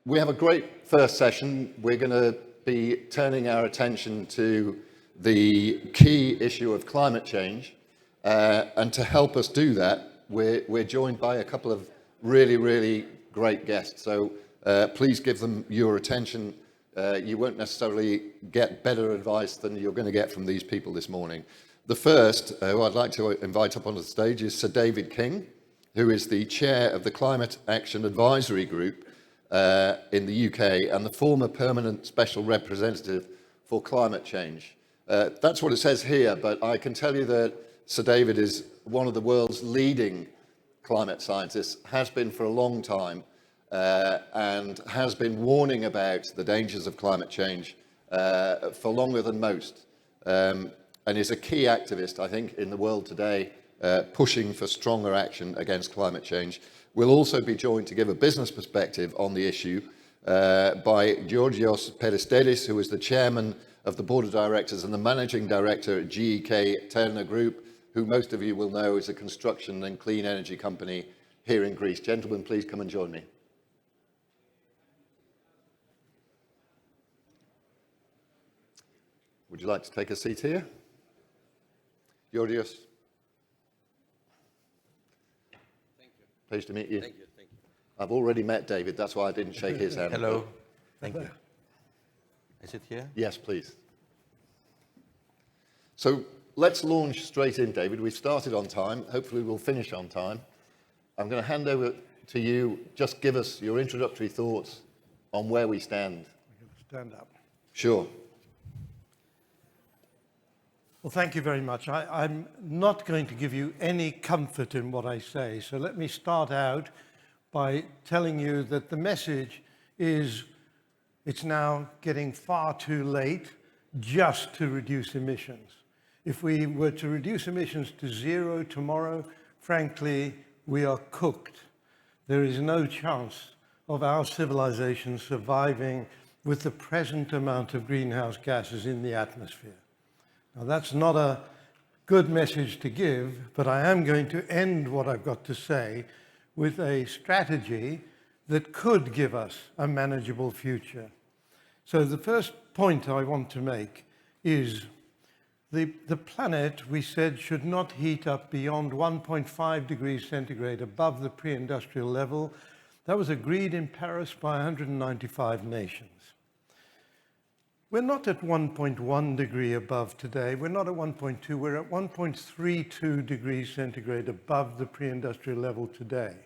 We have a great first session. We're going to be turning our attention to the key issue of climate change. And to help us do that, we're joined by a couple of really great guests. So please give them your attention. You won't necessarily get better advice than you're going to get from these people this morning. The first, who I'd like to invite up onto the stage, is Sir David King, who is the chair of the Climate Action Advisory Group in the UK and the former permanent special representative for climate change. That's what it says here, but I can tell you that Sir David is one of the world's leading climate scientists, has been for a long time, and has been warning about the dangers of climate change for longer than most, and is a key activist, I think, in the world today, pushing for stronger action against climate change. We'll also be joined to give a business perspective on the issue by Georgios Peristeris, who is the chairman of the board of directors and the managing director at GEK Terna Group, who most of you will know is a construction and clean energy company here in Greece. Gentlemen, please come and join me. Would you like to take a seat here? Georgios? Pleased to meet you. Thank you. I've already met David, that's why I didn't shake his hand. Hello. Thank you. Is it here? Yes, please. So let's launch straight in, David. We've started on time. Hopefully we'll finish on time. I'm going to hand over to you. Just give us your introductory thoughts on where we stand. Stand up. Sure. Well, thank you very much. I'm not going to give you any comfort in what I say, so let me start out by telling you that the message is it's now getting far too late just to reduce emissions. If we were to reduce emissions to zero tomorrow, frankly, we are cooked. There is no chance of our civilization surviving with the present amount of greenhouse gases in the atmosphere. Now, that's not a good message to give, but I am going to end what I've got to say with a strategy that could give us a manageable future. So the first point I want to make is the planet, we said, should not heat up beyond 1.5 degrees centigrade above the pre-industrial level. That was agreed in Paris by 195 nations. We're not at 1.1 degree above today. We're not at 1.2. We're at 1.32 degrees centigrade above the pre-industrial level today.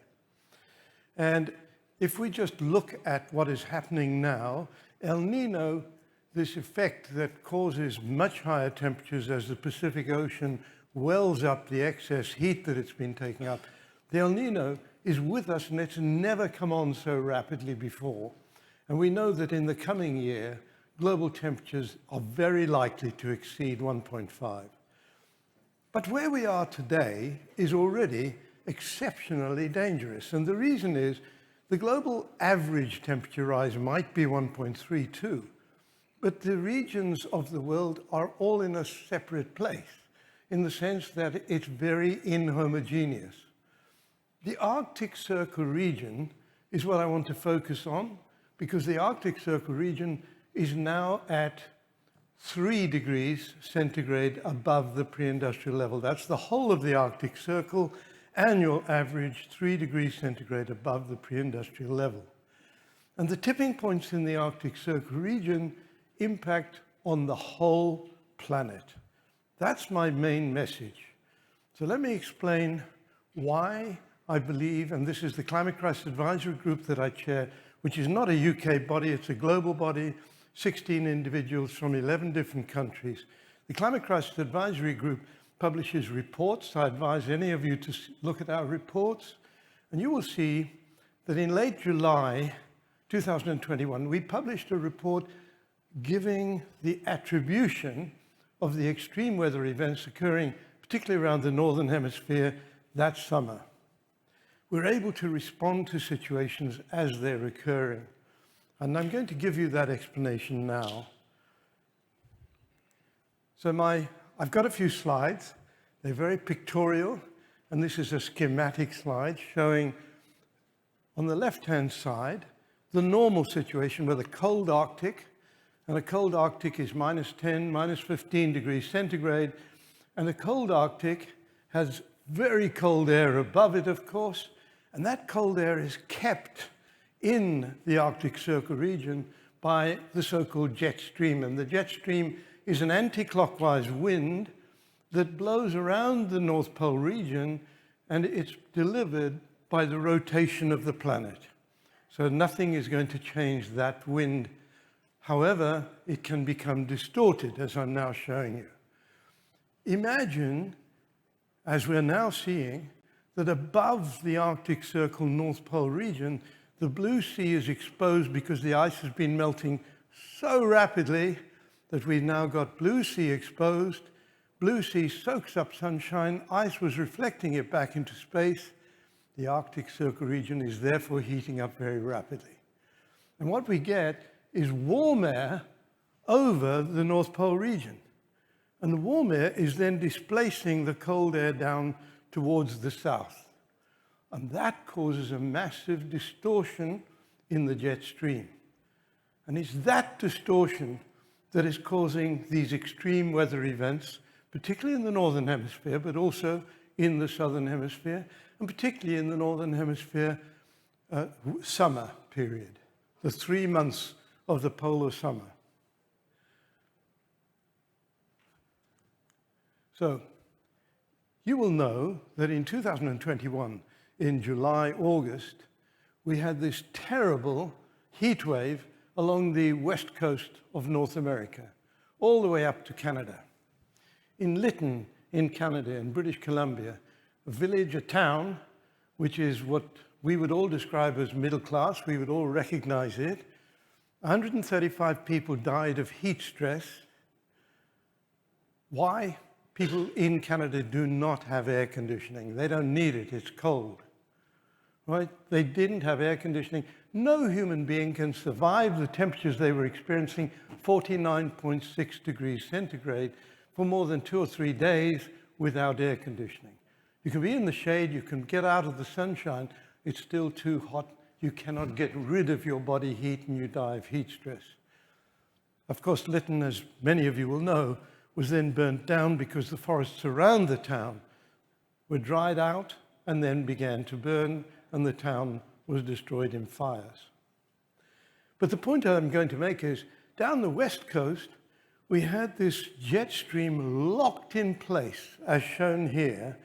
And if we just look at what is happening now, El Nino, this effect that causes much higher temperatures as the Pacific Ocean wells up the excess heat that it's been taking up, the El Nino is with us and it's never come on so rapidly before. And we know that in the coming year, global temperatures are very likely to exceed 1.5. But where we are today is already exceptionally dangerous. And the reason is the global average temperature rise might be 1.32, but the regions of the world are all in a separate place in the sense that it's very inhomogeneous. The Arctic Circle region is what I want to focus on, because the Arctic Circle region is now at 3 degrees centigrade above the pre-industrial level. That's the whole of the Arctic Circle, annual average 3 degrees centigrade above the pre-industrial level. And the tipping points in the Arctic Circle region impact on the whole planet. That's my main message. So let me explain why I believe, and this is the Climate Crisis Advisory Group that I chair, which is not a UK body, it's a global body, 16 individuals from 11 different countries. The Climate Crisis Advisory Group publishes reports. I advise any of you to look at our reports. And you will see that in late July 2021, we published a report giving the attribution of the extreme weather events occurring, particularly around the Northern Hemisphere, that summer. We're able to respond to situations as they're occurring. And I'm going to give you that explanation now. So I've got a few slides. They're very pictorial, and this is a schematic slide showing on the left-hand side the normal situation with a cold Arctic, and a cold Arctic is -10, -15 degrees centigrade, and a cold Arctic has very cold air above it, of course, and that cold air is kept in the Arctic Circle region by the so-called jet stream. And the jet stream is an anti-clockwise wind that blows around the North Pole region, and it's delivered by the rotation of the planet. So nothing is going to change that wind. However, it can become distorted, as I'm now showing you. Imagine, as we're now seeing, that above the Arctic Circle North Pole region, the blue sea is exposed because the ice has been melting so rapidly that we've now got blue sea exposed. Blue sea soaks up sunshine, ice was reflecting it back into space. The Arctic Circle region is therefore heating up very rapidly. And what we get is warm air over the North Pole region. And the warm air is then displacing the cold air down towards the south. And that causes a massive distortion in the jet stream. And it's that distortion that is causing these extreme weather events, particularly in the Northern Hemisphere, but also in the Southern Hemisphere, and particularly in the Northern Hemisphere summer period, the 3 months of the polar summer. So you will know that in 2021, in July, August, we had this terrible heat wave along the west coast of North America, all the way up to Canada. In Lytton, in Canada, in British Columbia, a village, a town, which is what we would all describe as middle class, we would all recognize it. 135 people died of heat stress. Why? People in Canada do not have air conditioning. They don't need it, it's cold. Right? They didn't have air conditioning. No human being can survive the temperatures they were experiencing, 49.6 degrees centigrade, for more than 2 or 3 days without air conditioning. You can be in the shade, you can get out of the sunshine, it's still too hot, you cannot get rid of your body heat and you die of heat stress. Of course, Lytton, as many of you will know, was then burnt down because the forests around the town were dried out and then began to burn, and the town was destroyed in fires. But the point I'm going to make is, down the west coast, we had this jet stream locked in place, as shown here,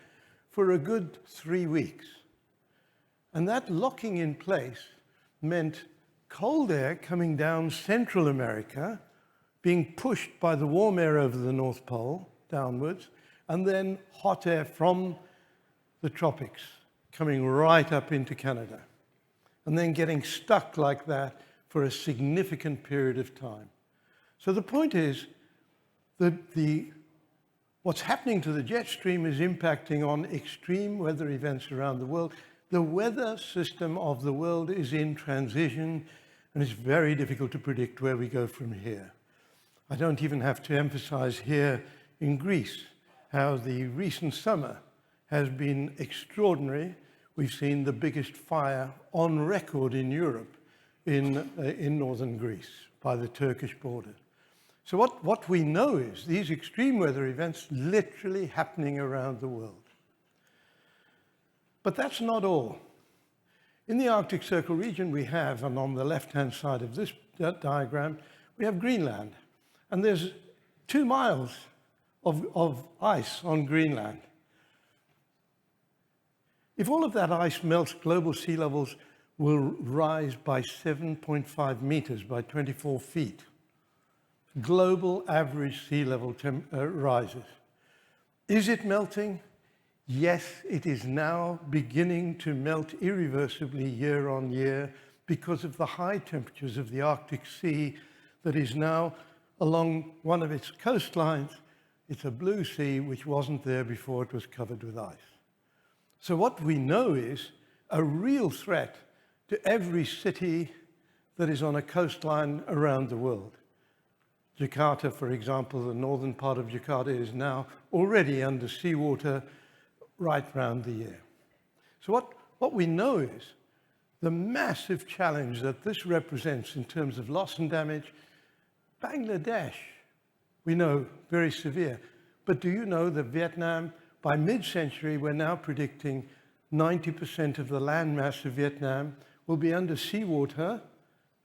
for a good 3 weeks. And that locking in place meant cold air coming down Central America, being pushed by the warm air over the North Pole downwards, and then hot air from the tropics coming right up into Canada, and then getting stuck like that for a significant period of time. So the point is that what's happening to the jet stream is impacting on extreme weather events around the world. The weather system of the world is in transition, and it's very difficult to predict where we go from here. I don't even have to emphasize here in Greece how the recent summer has been extraordinary. We've seen the biggest fire on record in Europe in northern Greece by the Turkish border. So what we know is these extreme weather events literally happening around the world. But that's not all. In the Arctic Circle region we have, and on the left-hand side of this diagram, we have Greenland. And there's 2 miles of ice on Greenland. If all of that ice melts, global sea levels will rise by 7.5 meters, by 24 feet. Global average sea level rises. Is it melting? Yes, it is now beginning to melt irreversibly year on year because of the high temperatures of the Arctic Sea that is now along one of its coastlines. It's a blue sea which wasn't there before it was covered with ice. So what we know is a real threat to every city that is on a coastline around the world. Jakarta, for example, the northern part of Jakarta is now already under seawater right round the year. So what we know is the massive challenge that this represents in terms of loss and damage. Bangladesh, we know, very severe. But do you know that Vietnam, by mid-century, we're now predicting 90% of the landmass of Vietnam will be under seawater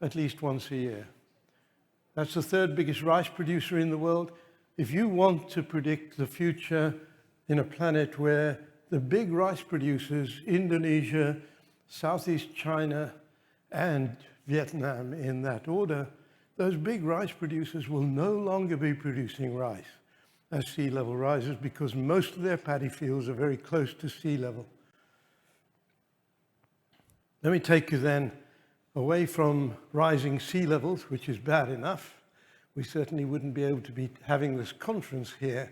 at least once a year. That's the third biggest rice producer in the world. If you want to predict the future in a planet where the big rice producers, Indonesia, Southeast China, and Vietnam in that order, those big rice producers will no longer be producing rice as sea level rises because most of their paddy fields are very close to sea level. Let me take you then away from rising sea levels, which is bad enough. We certainly wouldn't be able to be having this conference here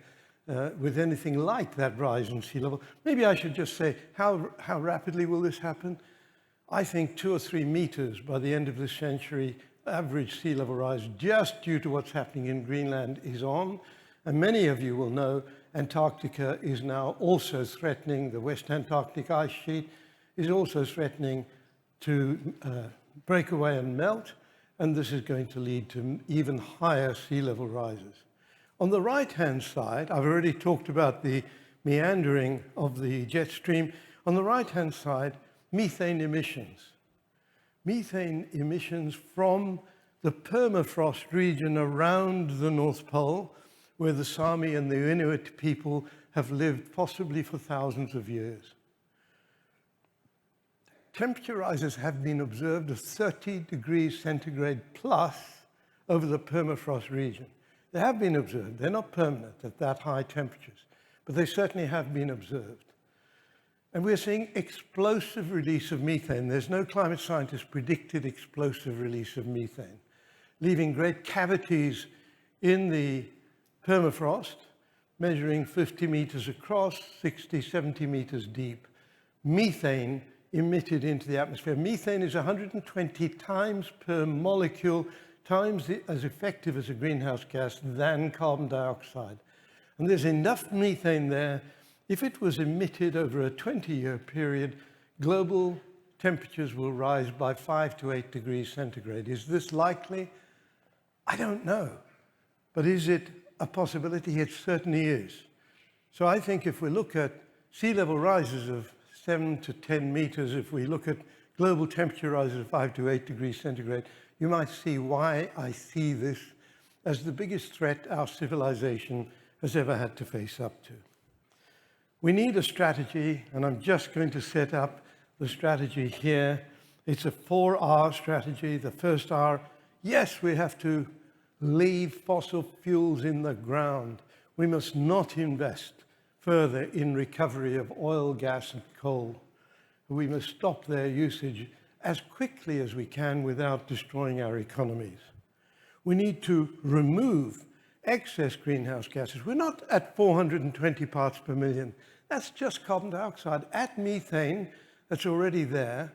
with anything like that rise in sea level. Maybe I should just say, how rapidly will this happen? I think 2 or 3 meters by the end of this century, average sea level rise, just due to what's happening in Greenland, is on. And many of you will know Antarctica is now also threatening, the West Antarctic ice sheet is also threatening to break away and melt, and this is going to lead to even higher sea level rises. On the right-hand side, I've already talked about the meandering of the jet stream. On the right-hand side, methane emissions. Methane emissions from the permafrost region around the North Pole, where the Sami and the Inuit people have lived possibly for thousands of years. Temperature rises have been observed of 30 degrees centigrade plus over the permafrost region. They have been observed. They're not permanent at that high temperatures, but they certainly have been observed. And we're seeing explosive release of methane. There's no climate scientist predicted explosive release of methane, leaving great cavities in the permafrost, measuring 50 meters across, 60, 70 meters deep. Methane emitted into the atmosphere. Methane is 120 times per molecule, times as effective as a greenhouse gas than carbon dioxide. And there's enough methane there. If it was emitted over a 20-year period, global temperatures will rise by 5 to 8 degrees centigrade. Is this likely? I don't know. But is it a possibility? It certainly is. So I think if we look at sea level rises of 7 to 10 meters, if we look at global temperature rises of 5 to 8 degrees centigrade, you might see why I see this as the biggest threat our civilization has ever had to face up to. We need a strategy, and I'm just going to set up the strategy here. It's a 4R strategy. The first R, yes, we have to leave fossil fuels in the ground. We must not invest further in recovery of oil, gas, and coal. We must stop their usage as quickly as we can without destroying our economies. We need to remove excess greenhouse gases. We're not at 420 parts per million. That's just carbon dioxide. Add methane, that's already there,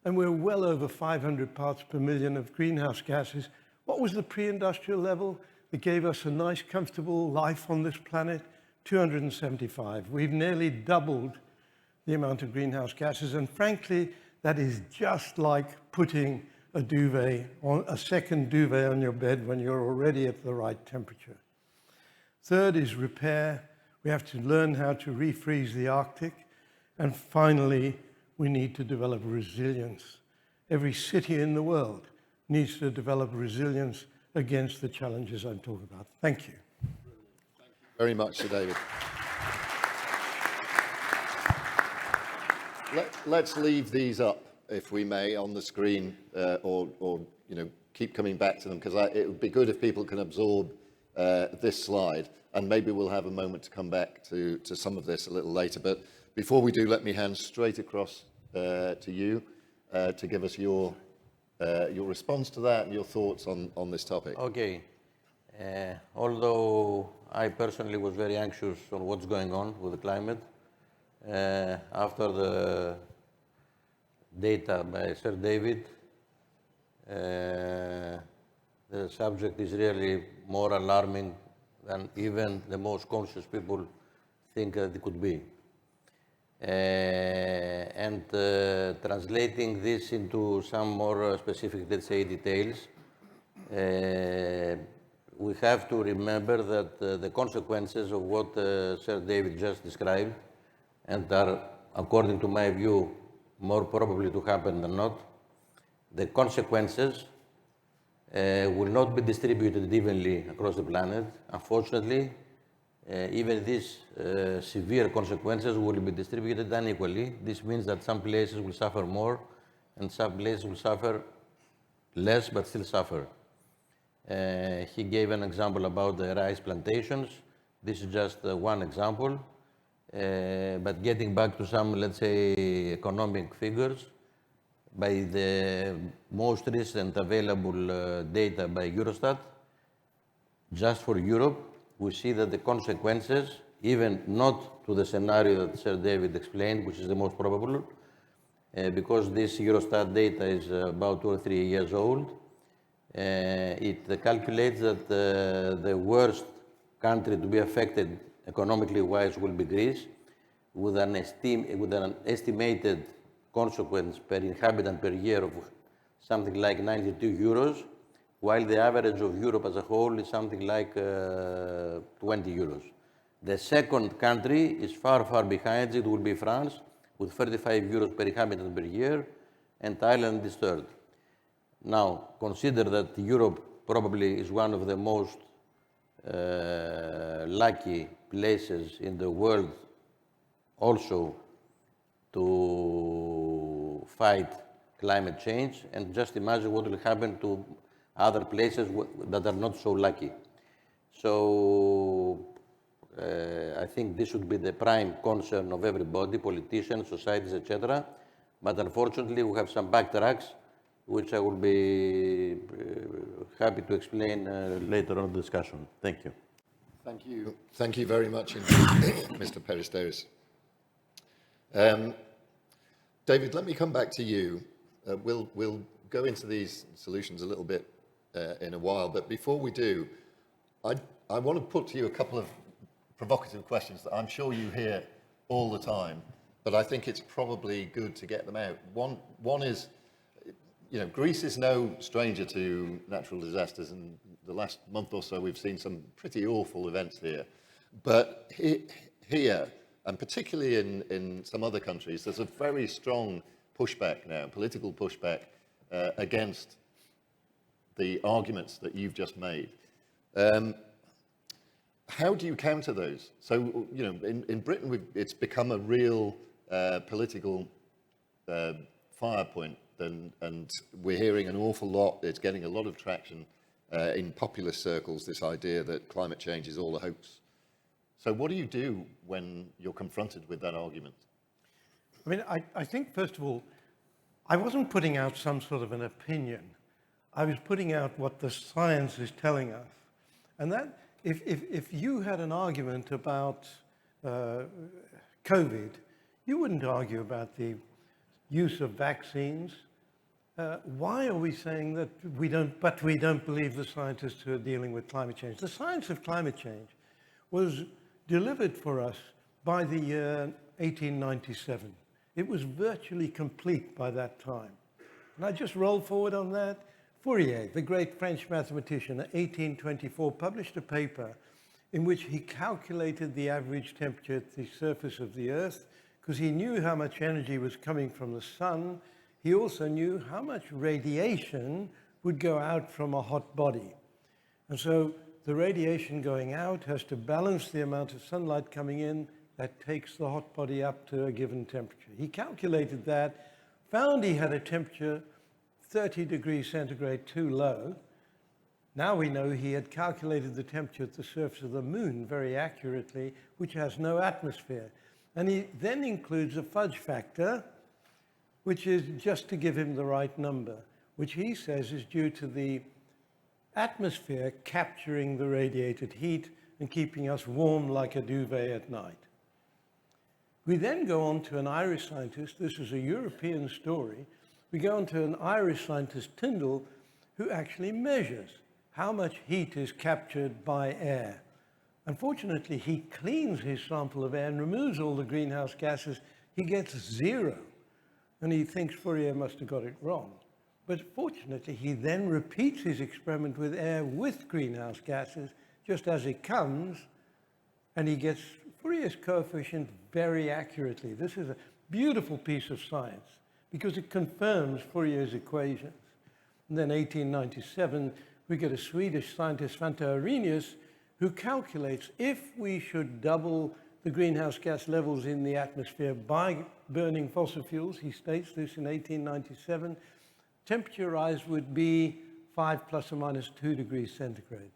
and we're well over 500 parts per million of greenhouse gases. What was the pre-industrial level that gave us a nice, comfortable life on this planet? 275. We've nearly doubled the amount of greenhouse gases, and frankly, that is just like putting a duvet on, a second duvet on your bed when you're already at the right temperature. Third is repair. We have to learn how to refreeze the Arctic. And finally, we need to develop resilience. Every city in the world needs to develop resilience against the challenges I'm talking about. Thank you. Very much, Sir David. Let's leave these up, if we may, on the screen, or keep coming back to them, because it would be good if people can absorb this slide, and maybe we'll have a moment to come back to some of this a little later. But before we do, let me hand straight across to you to give us your response to that and your thoughts on this topic. Okay. Although I personally was very anxious on what's going on with the climate, after the data by Sir David, the subject is really more alarming than even the most conscious people think that it could be. And translating this into some more specific, let's say, details, we have to remember that the consequences of what Sir David just described, and are, according to my view, more probably to happen than not, the consequences will not be distributed evenly across the planet. Unfortunately, even these severe consequences will be distributed unequally. This means that some places will suffer more and some places will suffer less but still suffer. He gave an example about the rice plantations. This is just one example. But getting back to some, let's say, economic figures, by the most recent available data by Eurostat, just for Europe, we see that the consequences, even not to the scenario that Sir David explained, which is the most probable, because this Eurostat data is about 2 or 3 years old, it calculates that the worst country to be affected economically wise will be Greece, with an estimated consequence per inhabitant per year of something like 92 euros, while the average of Europe as a whole is something like 20 euros. The second country is far, far behind. It will be France, with 35 euros per inhabitant per year, and Ireland is third. Now, consider that Europe probably is one of the most lucky places in the world also to fight climate change, and just imagine what will happen to other places that are not so lucky. So I think this should be the prime concern of everybody, politicians, societies, etc. But unfortunately, we have some backtracks, which I will be happy to explain later on in the discussion. Thank you. Thank you. Thank you very much indeed, Mr. Peristeris. David, let me come back to you. We'll go into these solutions a little bit in a while, but before we do, I want to put to you a couple of provocative questions that I'm sure you hear all the time, but I think it's probably good to get them out. One is, Greece is no stranger to natural disasters, and the last month or so we've seen some pretty awful events here. But here, and particularly in some other countries, there's a very strong pushback now, political pushback against the arguments that you've just made. How do you counter those? So, in Britain, it's become a real political fire point, and we're hearing an awful lot. It's getting a lot of traction in populist circles, this idea that climate change is all a hoax. So what do you do when you're confronted with that argument? I mean, I think, first of all, I wasn't putting out some sort of an opinion. I was putting out what the science is telling us. And that, if you had an argument about COVID, you wouldn't argue about the use of vaccines. Why are we saying that we don't believe the scientists who are dealing with climate change? The science of climate change was delivered for us by the year 1897. It was virtually complete by that time. And I just roll forward on that. Fourier, the great French mathematician, in 1824 published a paper in which he calculated the average temperature at the surface of the Earth, because he knew how much energy was coming from the sun. He also knew how much radiation would go out from a hot body. And so the radiation going out has to balance the amount of sunlight coming in that takes the hot body up to a given temperature. He calculated that, found he had a temperature 30 degrees centigrade too low. Now we know he had calculated the temperature at the surface of the moon very accurately, which has no atmosphere. And he then includes a fudge factor, which is just to give him the right number, which he says is due to the atmosphere capturing the radiated heat and keeping us warm like a duvet at night. We then go on to an Irish scientist. This is a European story. We go on to an Irish scientist, Tyndall, who actually measures how much heat is captured by air. Unfortunately, he cleans his sample of air and removes all the greenhouse gases, he gets 0. And he thinks Fourier must have got it wrong. But fortunately, he then repeats his experiment with air with greenhouse gases, just as it comes, and he gets Fourier's coefficient very accurately. This is a beautiful piece of science because it confirms Fourier's equations. And then 1897, we get a Swedish scientist, Svante Arrhenius, who calculates if we should double the greenhouse gas levels in the atmosphere by burning fossil fuels, he states this in 1897, temperature rise would be 5 plus or minus 2 degrees centigrade.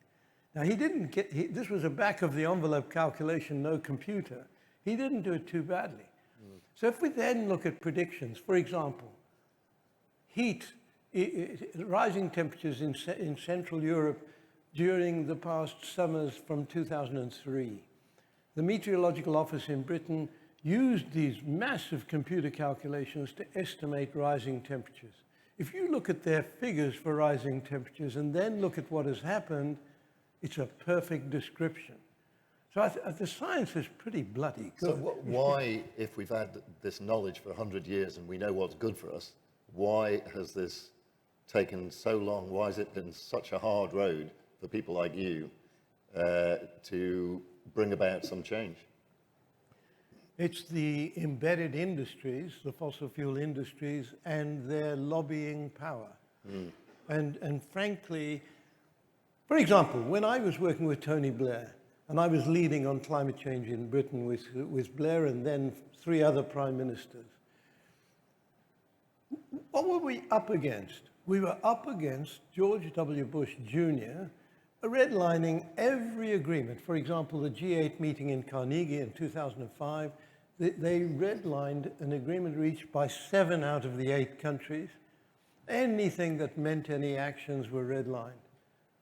Now he didn't get, this was a back of the envelope calculation, no computer. He didn't do it too badly. So if we then look at predictions, for example, rising temperatures in Central Europe during the past summers from 2003. The Meteorological Office in Britain used these massive computer calculations to estimate rising temperatures. If you look at their figures for rising temperatures and then look at what has happened, it's a perfect description. So the science is pretty bloody good. So why, if we've had this knowledge for 100 years and we know what's good for us, why has this taken so long? Why has it been such a hard road for people like you to bring about some change? It's the embedded industries, the fossil fuel industries, and their lobbying power. And frankly, for example, when I was working with Tony Blair, and I was leading on climate change in Britain with Blair and then 3 other prime ministers, what were we up against? We were up against George W. Bush Jr. redlining every agreement. For example, the G8 meeting in Carnegie in 2005, they redlined an agreement reached by 7 out of the 8 countries. Anything that meant any actions were redlined.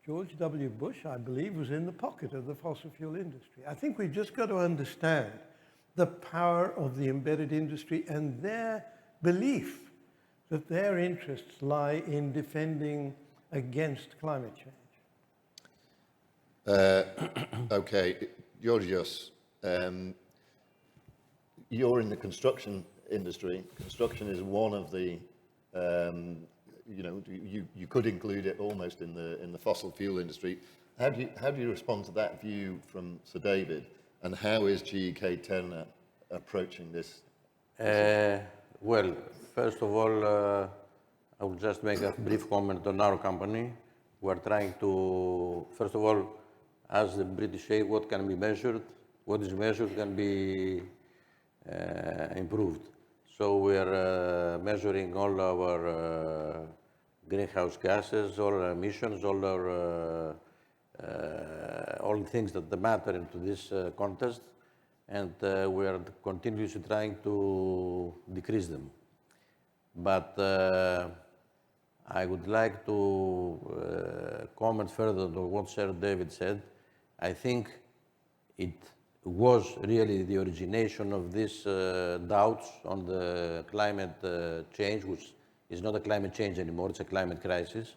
George W. Bush, I believe, was in the pocket of the fossil fuel industry. I think we've just got to understand the power of the embedded industry and their belief that their interests lie in defending against climate change. Okay, Georgios, you're in the construction industry. Construction is one of the, you could include it almost in the fossil fuel industry. How do you respond to that view from Sir David, and how is GEK Terna approaching this? Well, first of all, I will just make a brief comment on our company. We're trying to, first of all, as the British say, what can be measured, what is measured can be improved. So we're measuring all our greenhouse gases, all our emissions, all the things that matter into this contest, and we are continuously trying to decrease them. But I would like to comment further on what Sir David said. I think it was really the origination of these doubts on the climate change, which is not a climate change anymore, it's a climate crisis,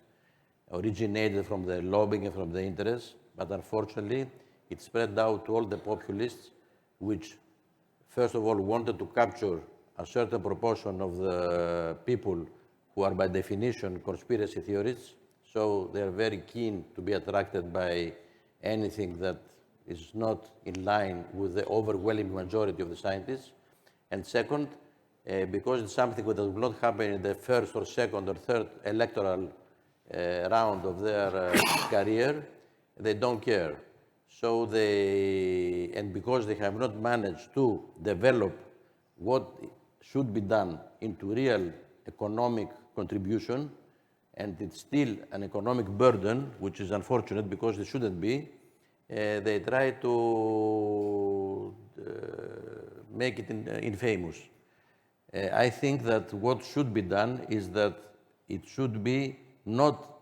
originated from the lobbying and from the interests, but unfortunately it spread out to all the populists, which first of all wanted to capture a certain proportion of the people who are by definition conspiracy theorists, so they're very keen to be attracted by anything that is not in line with the overwhelming majority of the scientists. And second, because it's something that will not happen in the first or second or third electoral round of their career, they don't care. So and because they have not managed to develop what should be done into real economic contribution, and it's still an economic burden, which is unfortunate because it shouldn't be, they try to make it infamous. I think that what should be done is that it should be not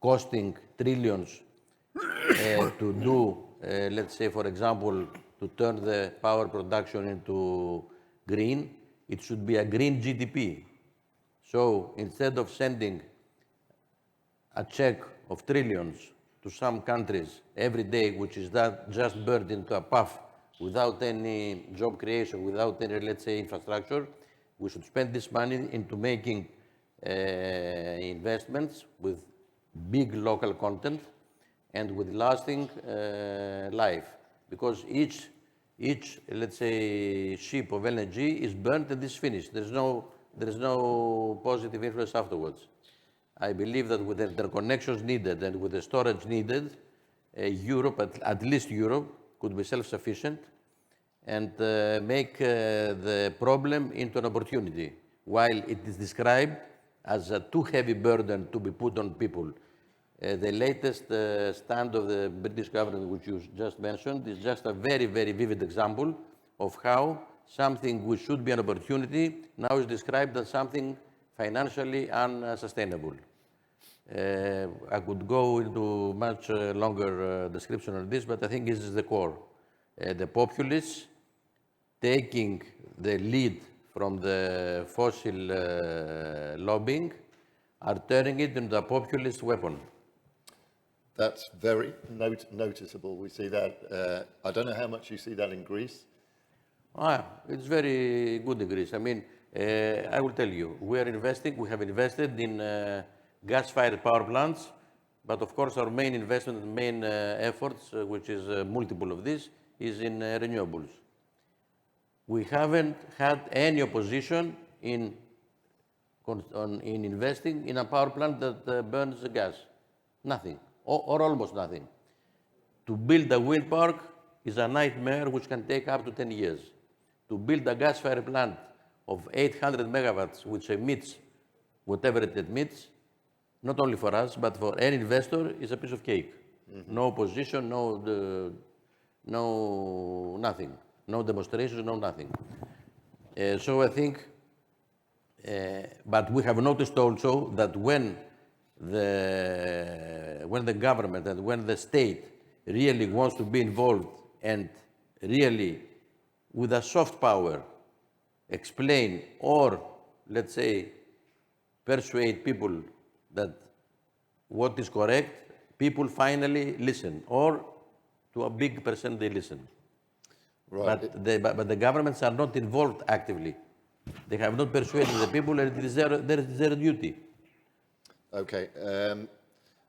costing trillions to do, let's say, for example, to turn the power production into green. It should be a green GDP. So instead of sending a check of trillions to some countries every day, which is that just burned into a puff without any job creation, without any, let's say, infrastructure. We should spend this money into making investments with big local content and with lasting life. Because each, let's say, ship of LNG is burnt and is finished. There is no positive influence afterwards. I believe that with the interconnections needed and with the storage needed, Europe, at least Europe, could be self-sufficient and make the problem into an opportunity, while it is described as a too heavy burden to be put on people. The latest stand of the British government, which you just mentioned, is just a very, very vivid example of how something which should be an opportunity now is described as something financially unsustainable. I could go into much longer description of this, but I think this is the core. The populists taking the lead from the fossil lobbying are turning it into a populist weapon. That's very noticeable. We see that. I don't know how much you see that in Greece. It's very good in Greece. I mean, I will tell you, we have invested in gas-fired power plants, but of course our main investment, main efforts, which is multiple of this, is in renewables. We haven't had any opposition in investing in a power plant that burns gas. Nothing, or almost nothing. To build a wind park is a nightmare which can take up to 10 years. To build a gas-fired plant of 800 megawatts, which emits whatever it emits, not only for us, but for any investor, is a piece of cake. Mm-hmm. No opposition, no nothing. No demonstrations, no nothing. So I think, but we have noticed also that when the government and when the state really wants to be involved and really with a soft power explain or, let's say, persuade people that what is correct, people finally listen, or to a big percent they listen. Right. But the governments are not involved actively. They have not persuaded the people, and it is their duty. Okay.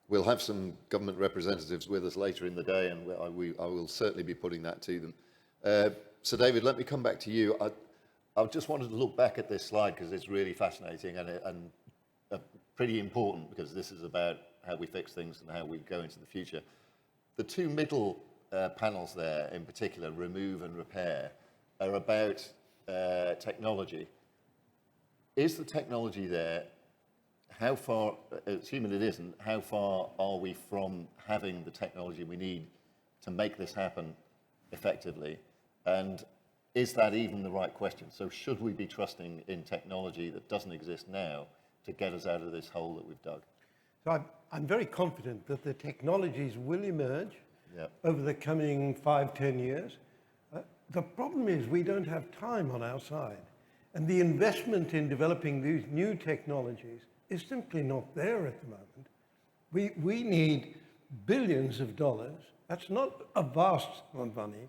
We'll have some government representatives with us later in the day, and I will certainly be putting that to them. So, David, let me come back to you. I just wanted to look back at this slide because it's really fascinating and pretty important, because this is about how we fix things and how we go into the future. The two middle panels there, in particular, remove and repair, are about technology. Is the technology there? How far, assuming it isn't, how far are we from having the technology we need to make this happen effectively? And is that even the right question? So should we be trusting in technology that doesn't exist now to get us out of this hole that we've dug? So I'm very confident that the technologies will emerge over the coming 5-10 years. The problem is we don't have time on our side. And the investment in developing these new technologies is simply not there at the moment. We need billions of dollars. That's not a vast amount of money,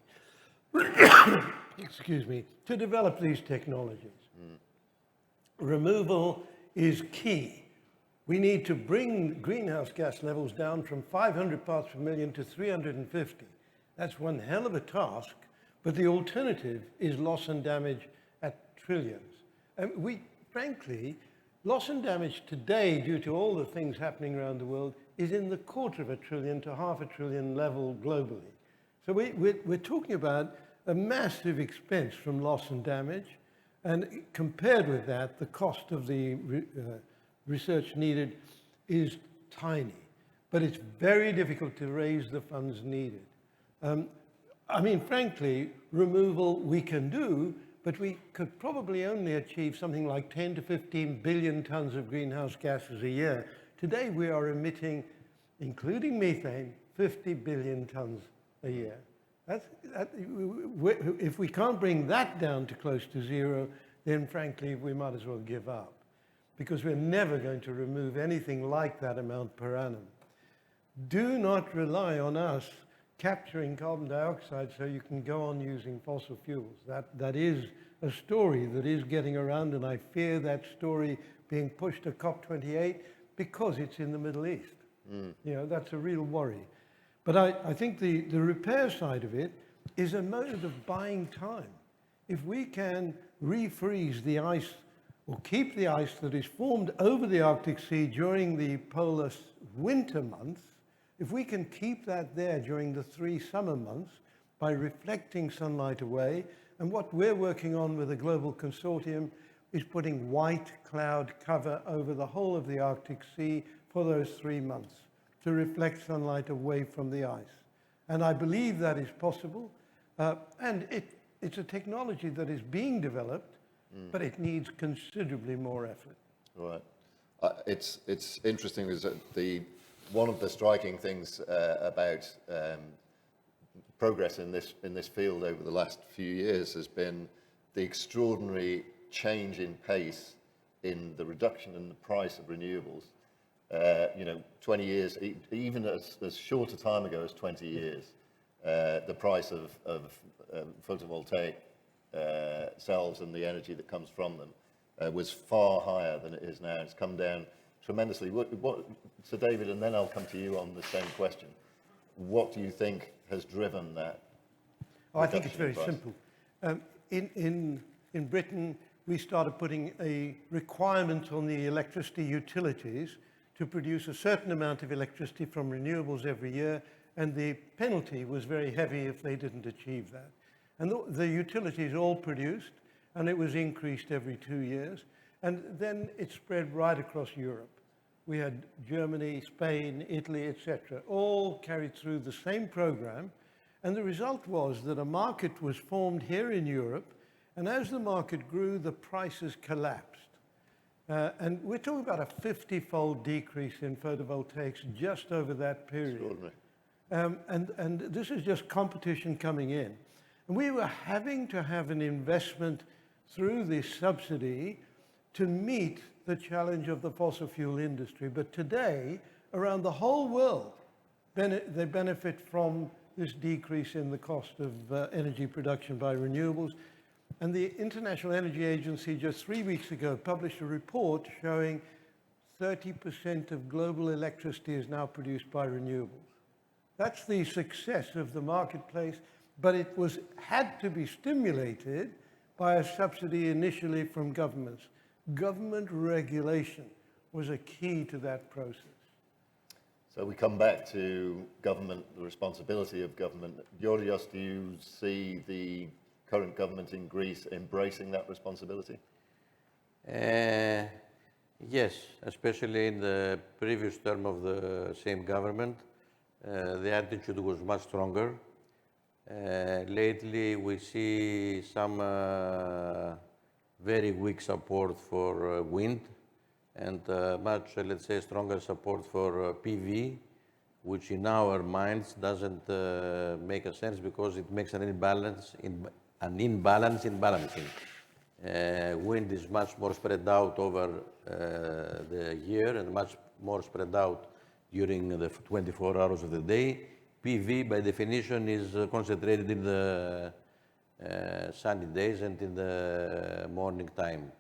excuse me, to develop these technologies. Removal is key. We need to bring greenhouse gas levels down from 500 parts per million to 350. That's one hell of a task, but the alternative is loss and damage at trillions. And frankly, loss and damage today, due to all the things happening around the world, is in the $250 billion to $500 billion level globally. So we're talking about a massive expense from loss and damage, and compared with that, the cost of the research needed is tiny, but it's very difficult to raise the funds needed. I mean, frankly, removal we can do, but we could probably only achieve something like 10 to 15 billion tons of greenhouse gases a year. Today we are emitting, including methane, 50 billion tons a year. If we can't bring that down to close to zero, then frankly we might as well give up, because we're never going to remove anything like that amount per annum. Do not rely on us capturing carbon dioxide so you can go on using fossil fuels. That is a story that is getting around, and I fear that story being pushed to COP28 because it's in the Middle East. You know, that's a real worry. But I think the repair side of it is a mode of buying time. If we can refreeze the ice or keep the ice that is formed over the Arctic Sea during the polar winter months, if we can keep that there during the 3 summer months by reflecting sunlight away, and what we're working on with a global consortium is putting white cloud cover over the whole of the Arctic Sea for those 3 months to reflect sunlight away from the ice. And I believe that is possible. And it's a technology that is being developed, but it needs considerably more effort. Right. It's interesting is that one of the striking things about progress in this field over the last few years has been the extraordinary change in pace in the reduction in the price of renewables. 20 years, even as short a time ago as 20 years, the price of photovoltaic cells and the energy that comes from them was far higher than it is now. It's come down tremendously. So David, and then I'll come to you on the same question. What do you think has driven that? I think it's very simple. In Britain, we started putting a requirement on the electricity utilities to produce a certain amount of electricity from renewables every year, and the penalty was very heavy if they didn't achieve that. And the utilities all produced, and it was increased every 2 years, and then it spread right across Europe. We had Germany, Spain, Italy, etc., all carried through the same program, and the result was that a market was formed here in Europe, and as the market grew, the prices collapsed. And we're talking about a 50-fold decrease in photovoltaics just over that period. Extraordinary. And this is just competition coming in. And we were having to have an investment through this subsidy to meet the challenge of the fossil fuel industry. But today, around the whole world, they benefit from this decrease in the cost of energy production by renewables. And the International Energy Agency just 3 weeks ago published a report showing 30% of global electricity is now produced by renewables. That's the success of the marketplace, but it had to be stimulated by a subsidy initially from governments. Government regulation was a key to that process. So we come back to government, the responsibility of government. Georgios, do you see the current government in Greece embracing that responsibility? Yes, especially in the previous term of the same government, the attitude was much stronger. Lately, we see some very weak support for wind and much, let's say, stronger support for PV, which in our minds doesn't make a sense because it makes an imbalance in balancing. Wind is much more spread out over the year and much more spread out during the 24 hours of the day. PV, by definition, is concentrated in the sunny days and in the morning time.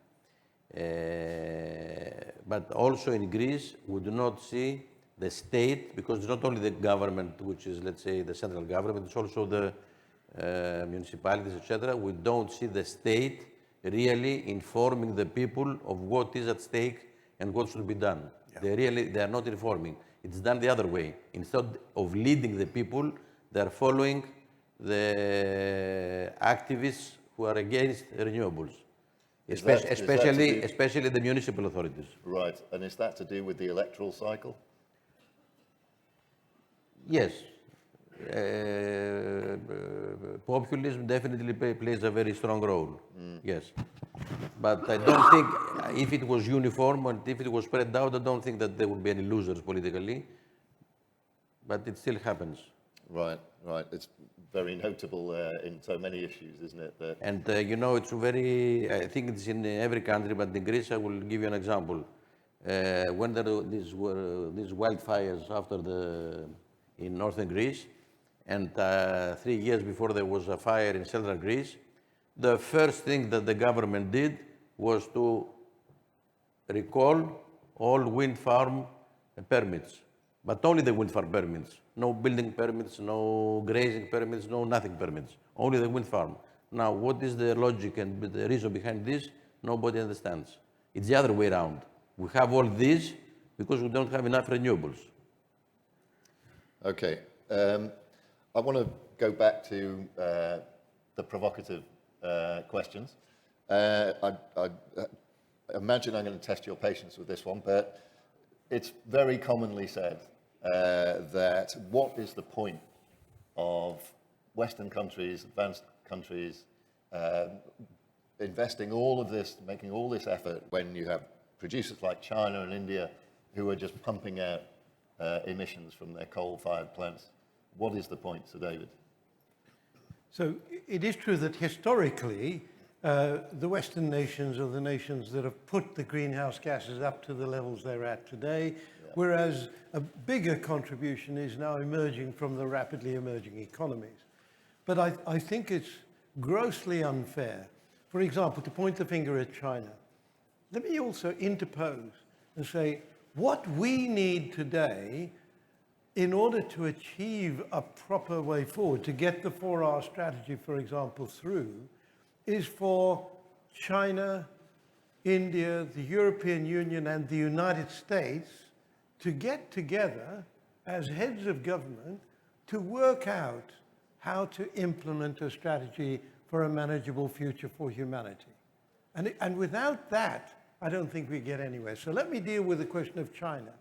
But also in Greece, we do not see the state, because it's not only the government, which is, let's say, the central government, it's also the municipalities, etc. We don't see the state really informing the people of what is at stake and what should be done. Yeah. They are not informing. It's done the other way. Instead of leading the people, they are following the activists who are against renewables, especially the municipal authorities. Right, and is that to do with the electoral cycle? Yes. Populism definitely plays a very strong role, yes. But I don't think, if it was uniform and if it was spread out, I don't think that there would be any losers politically, but it still happens. Right. It's very notable in so many issues, isn't it? And it's very, I think it's in every country, but in Greece, I will give you an example. When there were these wildfires in northern Greece, and 3 years before there was a fire in central Greece, the first thing that the government did was to recall all wind farm permits, but only the wind farm permits. No building permits, no grazing permits, no nothing permits, only the wind farm. Now, what is the logic and the reason behind this? Nobody understands. It's the other way around. We have all this because we don't have enough renewables. Okay. I want to go back to the provocative questions. I imagine I'm going to test your patience with this one, but it's very commonly said that what is the point of Western countries, advanced countries, investing all of this, making all this effort when you have producers like China and India who are just pumping out emissions from their coal-fired plants. What is the point, Sir David? So it is true that historically, the Western nations are the nations that have put the greenhouse gases up to the levels they're at today, whereas a bigger contribution is now emerging from the rapidly emerging economies. But I think it's grossly unfair, for example, to point the finger at China. Let me also interpose and say, what we need today in order to achieve a proper way forward, to get the 4R strategy, for example, through, is for China, India, the European Union, and the United States to get together as heads of government to work out how to implement a strategy for a manageable future for humanity. And without that, I don't think we get anywhere. So let me deal with the question of China.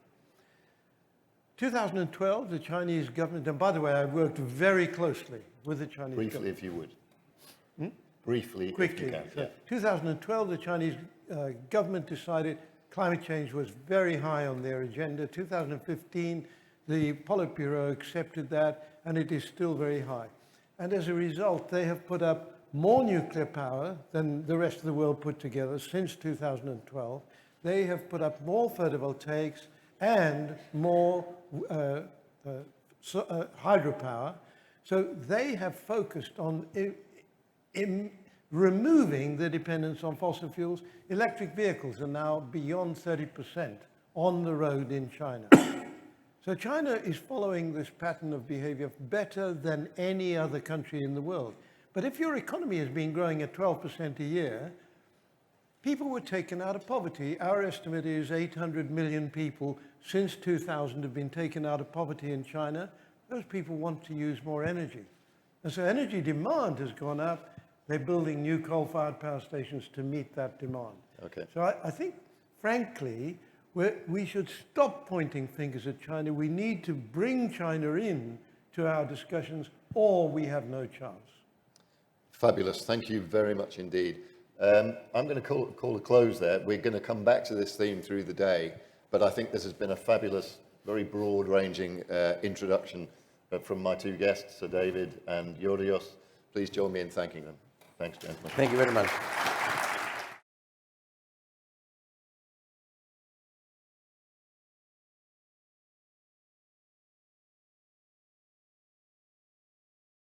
2012, the Chinese government, and by the way, I worked very closely with the Chinese Briefly, government. if you would. Briefly, Quickly. if you can. So 2012, the Chinese government decided climate change was very high on their agenda. 2015, the Politburo accepted that, and it is still very high. And as a result, they have put up more nuclear power than the rest of the world put together since 2012. They have put up more photovoltaics and more hydropower. So they have focused on removing the dependence on fossil fuels. Electric vehicles are now beyond 30% on the road in China. So China is following this pattern of behavior better than any other country in the world. But if your economy has been growing at 12% a year, people were taken out of poverty. Our estimate is 800 million people since 2000 have been taken out of poverty in China. Those people want to use more energy. And so energy demand has gone up. They're building new coal-fired power stations to meet that demand. Okay. So I think, frankly, we should stop pointing fingers at China. We need to bring China in to our discussions, or we have no chance. Fabulous. Thank you very much indeed. I'm going to call a close there. We're going to come back to this theme through the day, but I think this has been a fabulous, very broad-ranging introduction from my two guests, Sir David and Georgios. Please join me in thanking them. Thanks, gentlemen. Thank you very much.